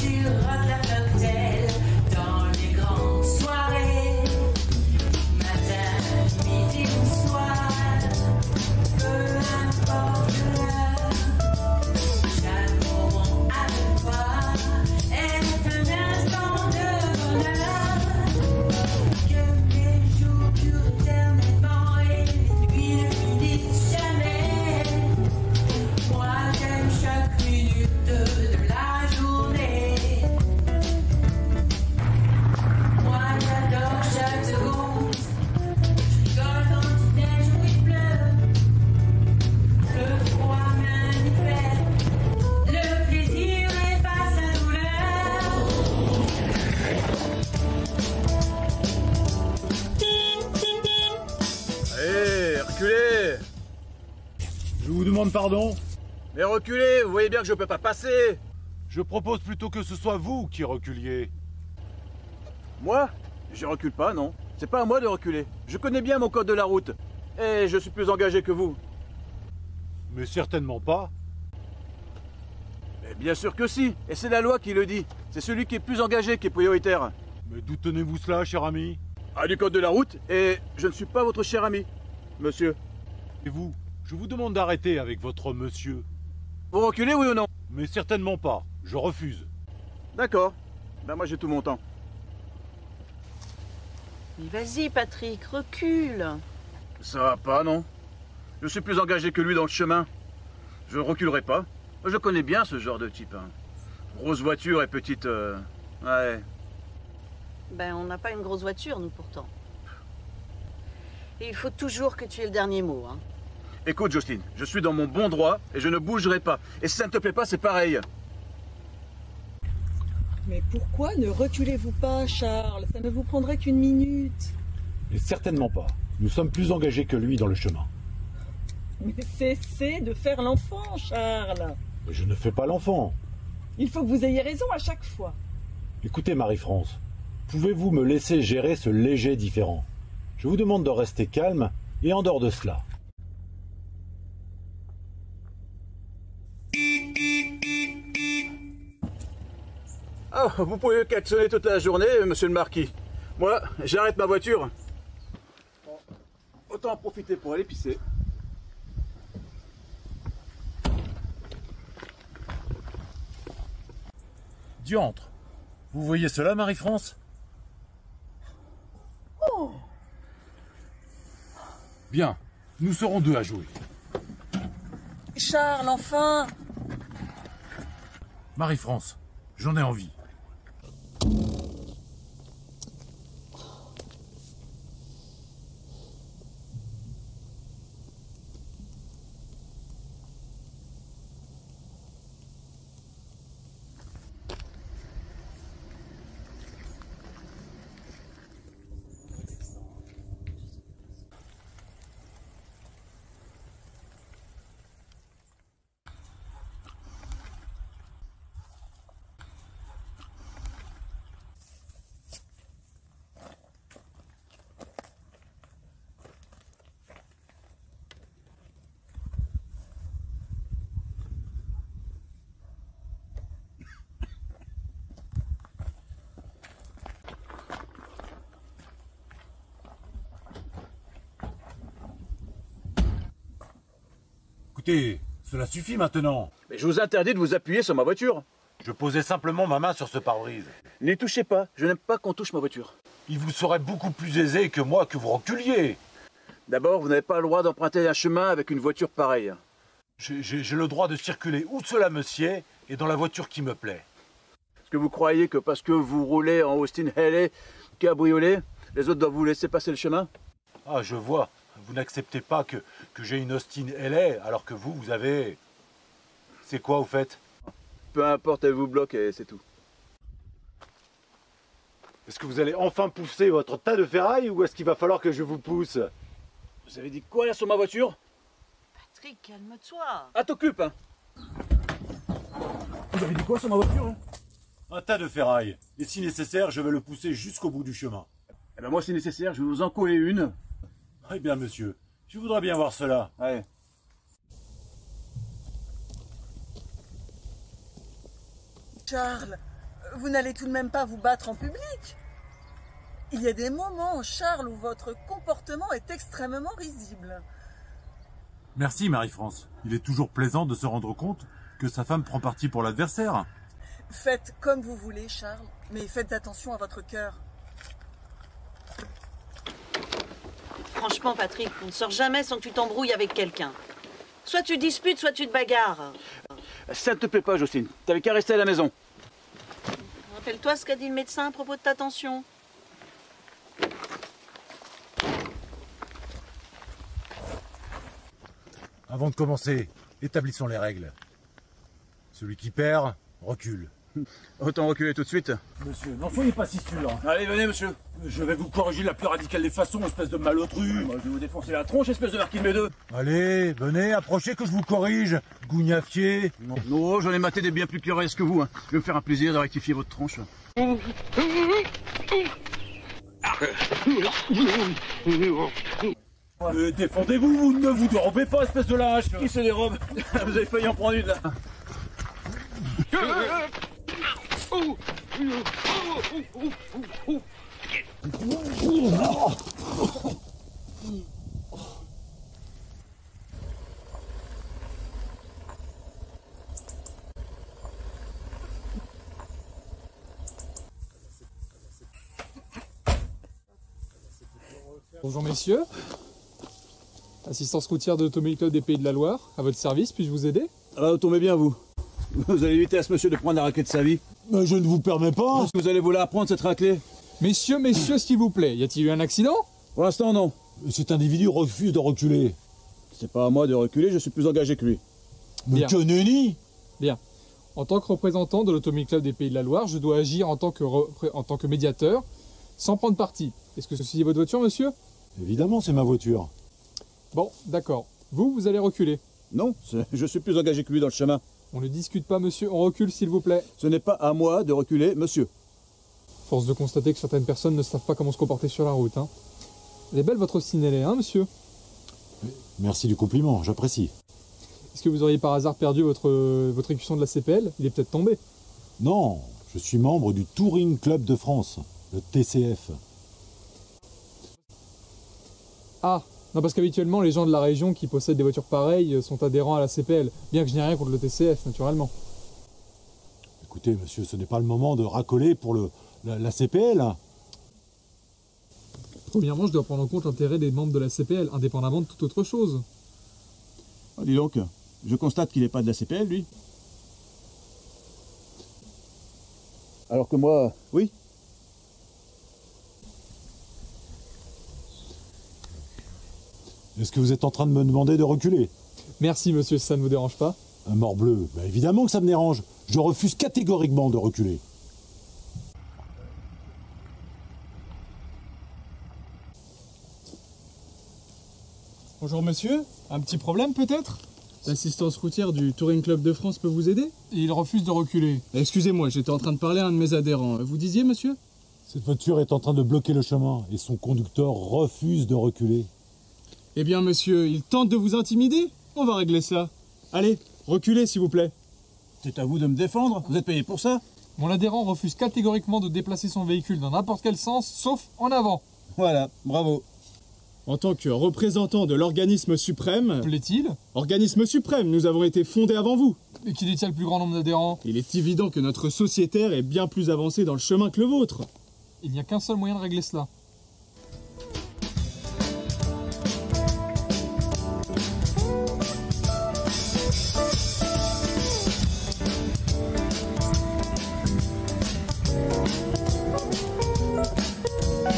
sirote la cocktail dans les grandes soirées. Matin, midi ou soir, peu importe l'heure, chaque moment avec toi est un instant de bonheur. Que les jours durent éternellement et les nuits ne finissent jamais. Moi j'aime chaque minute de la journée. Moi j'adore chaque seconde. Je rigole quand il neige ou il pleut. Le froid m'indiffère. Le plaisir efface la douleur. Allez, reculez! Je vous demande pardon. Mais reculez, vous voyez bien que je peux pas passer! Je propose plutôt que ce soit vous qui reculiez. Moi? Je recule pas, non. C'est pas à moi de reculer. Je connais bien mon code de la route. Et je suis plus engagé que vous. Mais certainement pas. Mais bien sûr que si. Et c'est la loi qui le dit. C'est celui qui est plus engagé qui est prioritaire. Mais d'où tenez-vous cela, cher ami? Ah, du code de la route. Et je ne suis pas votre cher ami, monsieur. Et vous? Je vous demande d'arrêter avec votre monsieur. Vous reculez, oui ou non? Mais certainement pas. Je refuse. D'accord. Ben moi j'ai tout mon temps. Mais vas-y, Patrick, recule. Ça va pas, non? Je suis plus engagé que lui dans le chemin. Je reculerai pas. Je connais bien ce genre de type. Hein. Grosse voiture et petite... Ouais. Ben, on n'a pas une grosse voiture, nous, pourtant. Et il faut toujours que tu aies le dernier mot, hein. Écoute, Jocelyne, je suis dans mon bon droit et je ne bougerai pas. Et si ça ne te plaît pas, c'est pareil. Mais pourquoi ne reculez-vous pas, Charles? Ça ne vous prendrait qu'une minute. Et certainement pas. Nous sommes plus engagés que lui dans le chemin. Mais cessez de faire l'enfant, Charles. Mais je ne fais pas l'enfant. Il faut que vous ayez raison à chaque fois. Écoutez, Marie-France, pouvez-vous me laisser gérer ce léger différend? Je vous demande de rester calme et en dehors de cela. Ah, vous pouvez klaxonner toute la journée, monsieur le marquis. Moi, j'arrête ma voiture. Bon, autant en profiter pour aller pisser. Diantre. Vous voyez cela, Marie-France? Oh, Bien, nous serons deux à jouer. Charles, enfin. Marie-France, j'en ai envie. Écoutez, cela suffit maintenant. Mais je vous interdis de vous appuyer sur ma voiture. Je posais simplement ma main sur ce pare-brise. N'y touchez pas, je n'aime pas qu'on touche ma voiture. Il vous serait beaucoup plus aisé que moi que vous reculiez. D'abord, vous n'avez pas le droit d'emprunter un chemin avec une voiture pareille. J'ai le droit de circuler où cela me sied et dans la voiture qui me plaît. Est-ce que vous croyez que parce que vous roulez en Austin Haley cabriolet, les autres doivent vous laisser passer le chemin? Ah, je vois. Vous n'acceptez pas que j'ai une Austin LA alors que vous avez... C'est quoi, au fait? Peu importe, elle vous bloque et c'est tout. Est-ce que vous allez enfin pousser votre tas de ferraille ou est-ce qu'il va falloir que je vous pousse? Vous avez dit quoi là sur ma voiture? Patrick, calme-toi. Ah, t'occupe, hein. Vous avez dit quoi sur ma voiture, hein? Un tas de ferraille. Et si nécessaire, je vais le pousser jusqu'au bout du chemin. Eh ben moi, si nécessaire, je vais vous en coller une. Eh bien, monsieur, je voudrais bien voir cela. Allez. Charles, Vous n'allez tout de même pas vous battre en public. Il y a des moments, Charles, où votre comportement est extrêmement risible. Merci Marie-France. Il est toujours plaisant de se rendre compte que sa femme prend parti pour l'adversaire. Faites comme vous voulez, Charles, mais faites attention à votre cœur. Franchement, Patrick, on ne sort jamais sans que tu t'embrouilles avec quelqu'un. Soit tu disputes, soit tu te bagarres. Ça ne te plaît pas, Jocelyne. T'avais qu'à rester à la maison. Rappelle-toi ce qu'a dit le médecin à propos de ta tension. Avant de commencer, établissons les règles. Celui qui perd, recule. Autant reculer tout de suite. Monsieur, n'en soyez pas si sûr. Allez, venez, monsieur. Je vais vous corriger de la plus radicale des façons, espèce de malotru. Moi, je vais vous défoncer la tronche, espèce de marquis de mes deux. Allez, venez, approchez que je vous corrige. Gougnafier. Non, j'en ai maté des bien plus curieuses que vous. Hein. Je vais me faire un plaisir de rectifier votre tronche. Défendez-vous, vous ne vous dérobez pas, espèce de lâche. Qui se dérobe? Vous avez failli en prendre une, là. Bonjour messieurs, assistance routière de l'Automobile Club des Pays de la Loire, à votre service, puis-je vous aider? Ah, vous tombez bien, vous. Vous allez éviter à ce monsieur de prendre la raclée de sa vie. Mais je ne vous permets pas. Est-ce que vous allez vous la prendre, cette raclée? Messieurs, s'il vous plaît, y a-t-il eu un accident? Pour l'instant, non. Cet individu refuse de reculer. C'est pas à moi de reculer, je suis plus engagé que lui. Mais Bien. que nenni! Bien. En tant que représentant de l'Automobile Club des Pays de la Loire, je dois agir en tant que médiateur, sans prendre parti. Est-ce que ceci est votre voiture, monsieur? Évidemment, c'est ma voiture. Bon, d'accord. Vous allez reculer. Non, je suis plus engagé que lui dans le chemin. On ne discute pas, monsieur, on recule, s'il vous plaît. Ce n'est pas à moi de reculer, monsieur. Force de constater que certaines personnes ne savent pas comment se comporter sur la route, hein. Elle est belle, votre Cinelli, hein, monsieur? Merci du compliment, j'apprécie. Est-ce que vous auriez par hasard perdu votre écusson de la CPL? Il est peut-être tombé. Non, je suis membre du Touring Club de France, le TCF. Ah, non, parce qu'habituellement, les gens de la région qui possèdent des voitures pareilles sont adhérents à la CPL, bien que je n'ai rien contre le TCF, naturellement. Écoutez, monsieur, ce n'est pas le moment de racoler pour la CPL. Premièrement, je dois prendre en compte l'intérêt des membres de la CPL, indépendamment de toute autre chose. Ah, dis donc, je constate qu'il n'est pas de la CPL, lui. Alors que moi, oui. Est-ce que vous êtes en train de me demander de reculer? Merci, monsieur, si ça ne vous dérange pas. Un morbleu, bah évidemment que ça me dérange. Je refuse catégoriquement de reculer. Bonjour, monsieur. Un petit problème, peut-être? L'assistance routière du Touring Club de France peut vous aider? Et il refuse de reculer. Excusez-moi, j'étais en train de parler à un de mes adhérents. Vous disiez, monsieur? Cette voiture est en train de bloquer le chemin et son conducteur refuse de reculer. Eh bien, monsieur, il tente de vous intimider? On va régler ça. Allez, reculez, s'il vous plaît. C'est à vous de me défendre, vous êtes payé pour ça. Mon adhérent refuse catégoriquement de déplacer son véhicule dans n'importe quel sens, sauf en avant. Voilà, bravo. En tant que représentant de l'organisme suprême... Plaît-il? Organisme suprême, nous avons été fondés avant vous. Et qui détient le plus grand nombre d'adhérents? Il est évident que notre sociétaire est bien plus avancé dans le chemin que le vôtre. Il n'y a qu'un seul moyen de régler cela.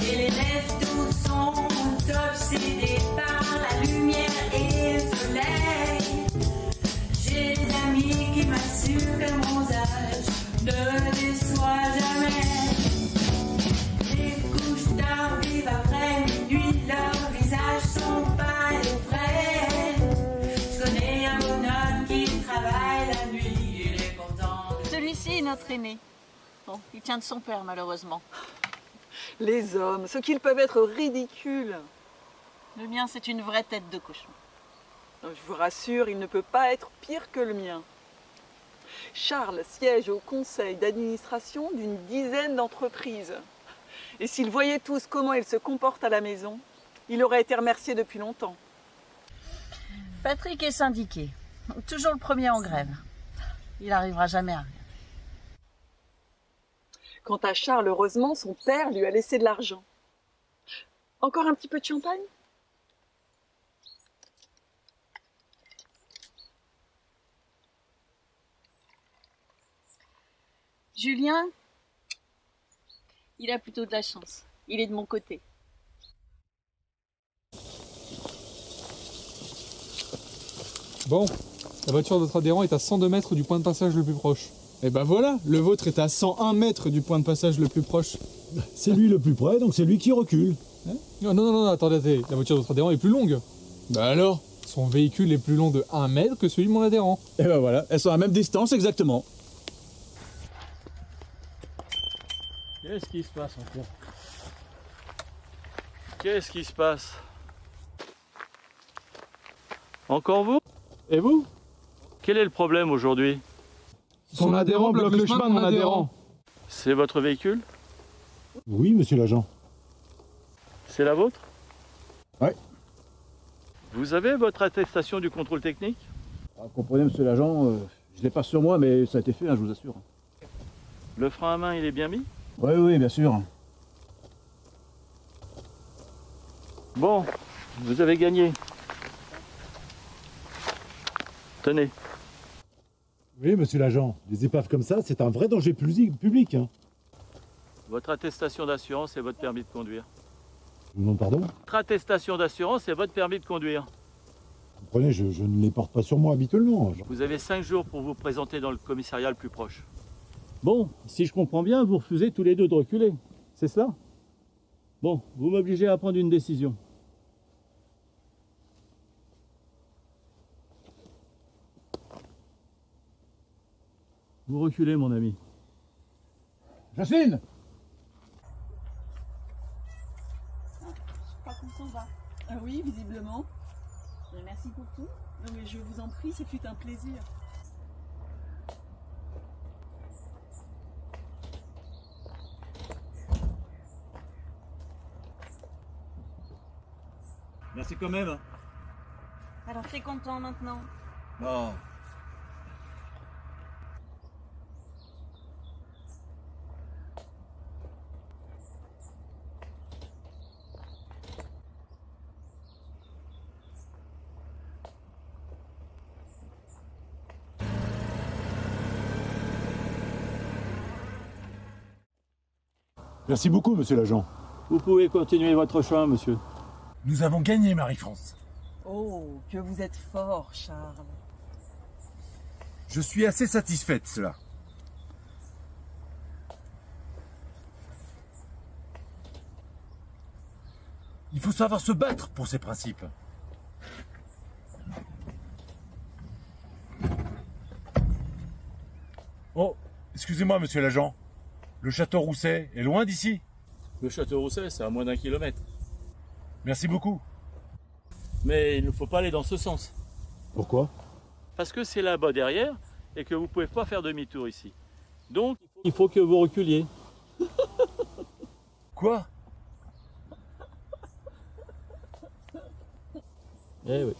Et les rêves tous sont obsédés par la lumière et le soleil. J'ai des amis qui m'assurent que mon âge ne déçoit jamais. Les couches tard vivent après minuit, leurs visages sont pâles et frais. Je connais un bonhomme qui travaille la nuit, il est content. Celui-ci est notre aîné. Bon, il tient de son père, malheureusement. Les hommes, ce qu'ils peuvent être ridicules. Le mien, c'est une vraie tête de cochon. Je vous rassure, il ne peut pas être pire que le mien. Charles siège au conseil d'administration d'une dizaine d'entreprises. Et s'ils voyaient tous comment il se comporte à la maison, il aurait été remercié depuis longtemps. Patrick est syndiqué. Toujours le premier en grève. Il n'arrivera jamais à rien. Quant à Charles, heureusement, son père lui a laissé de l'argent. Encore un petit peu de champagne ? Julien, il a plutôt de la chance. Il est de mon côté. Bon, la voiture de notre adhérent est à 102 mètres du point de passage le plus proche. Et ben voilà, le vôtre est à 101 mètres du point de passage le plus proche. C'est lui le plus près, donc c'est lui qui recule. Hein? Non, attendez, la voiture de notre adhérent est plus longue. Bah alors, son véhicule est plus long de 1 mètre que celui de mon adhérent. Et ben voilà, elles sont à la même distance exactement. Qu'est-ce qui se passe encore? Qu'est-ce qui se passe? Encore vous? Et vous? Quel est le problème aujourd'hui? Son adhérent bloque le chemin de mon adhérent. C'est votre véhicule? Oui, monsieur l'agent. C'est la vôtre? Ouais. Vous avez votre attestation du contrôle technique? Comprenez, monsieur l'agent, je l'ai pas sur moi, mais ça a été fait, hein, je vous assure. Le frein à main, il est bien mis? Oui, bien sûr. Bon, vous avez gagné. Tenez. Oui, monsieur l'agent, les épaves comme ça, c'est un vrai danger public. Hein. Votre attestation d'assurance et votre permis de conduire. Je vous demande pardon? Votre attestation d'assurance et votre permis de conduire. Vous comprenez, je ne les porte pas sur moi habituellement. Vous avez 5 jours pour vous présenter dans le commissariat le plus proche. Bon, si je comprends bien, vous refusez tous les deux de reculer. C'est cela? Bon, vous m'obligez à prendre une décision. Vous reculez, mon ami. Jocelyne! Je crois qu'on s'en va. Ah oui, visiblement. Merci pour tout. Non mais je vous en prie, ce fut un plaisir. Merci quand même. Alors t'es content maintenant? Oh. Merci beaucoup, monsieur l'agent. Vous pouvez continuer votre chemin, monsieur. Nous avons gagné, Marie-France. Oh, que vous êtes fort, Charles. Je suis assez satisfait de cela. Il faut savoir se battre pour ses principes. Oh, excusez-moi, monsieur l'agent. Le château Rousset est loin d'ici? Le château Rousset, c'est à moins d'1 kilomètre. Merci beaucoup. Mais il ne faut pas aller dans ce sens. Pourquoi? Parce que c'est là-bas derrière et que vous ne pouvez pas faire demi-tour ici. Donc, Il faut que vous reculiez. Quoi? Eh oui.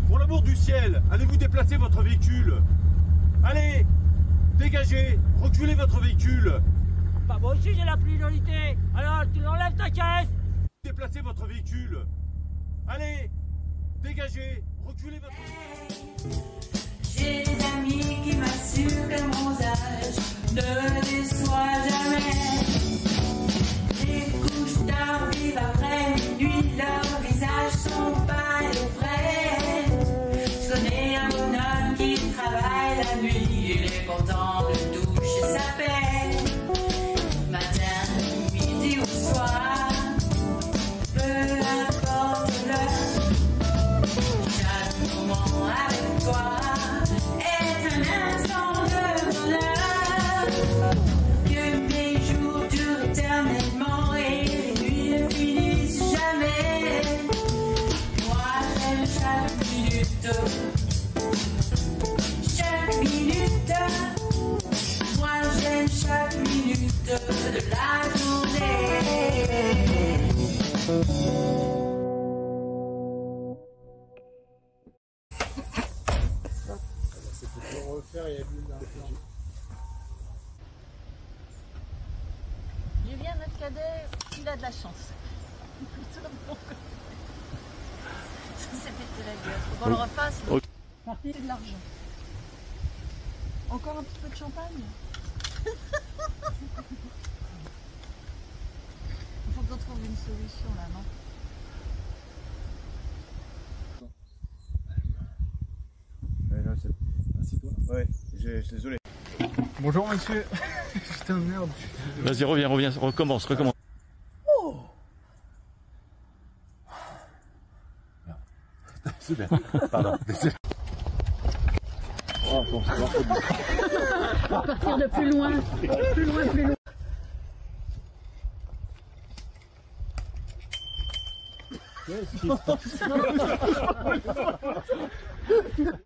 Pour l'amour du ciel, allez-vous déplacer votre véhicule? Allez, dégagez, reculez votre véhicule. Bah moi aussi j'ai la priorité. Alors tu enlèves ta caisse. Déplacez votre véhicule. Allez, dégagez, reculez votre véhicule. J'ai des amis qui m'assurent que mon âge ne déçoit jamais. Les couches tard vivent après minuit, leurs visages sont pâles et frais. la nuit, il est content de toucher sa paix. Matin, midi ou soir, peu importe l'heure, chaque moment avec toi est un instant de bonheur. Que mes jours durent éternellement et les nuits ne finissent jamais. Moi j'aime chaque minute. Chaque minute, moi j'aime chaque minute de la journée. Julien, notre cadet, il a de la chance. Tout le monde. Ça s'est pété la gueule. Faut qu'on le refasse. C'est de l'argent. Encore un petit peu de champagne. Il faut qu'on trouve une solution là, non? Non, c'est... Ouais, je suis désolé. Bonjour monsieur. Putain de merde. Vas-y, reviens, recommence. Oh. Super. Pardon. Oh, bon, Partir de plus loin. Plus loin. Qu'est-ce qui se passe?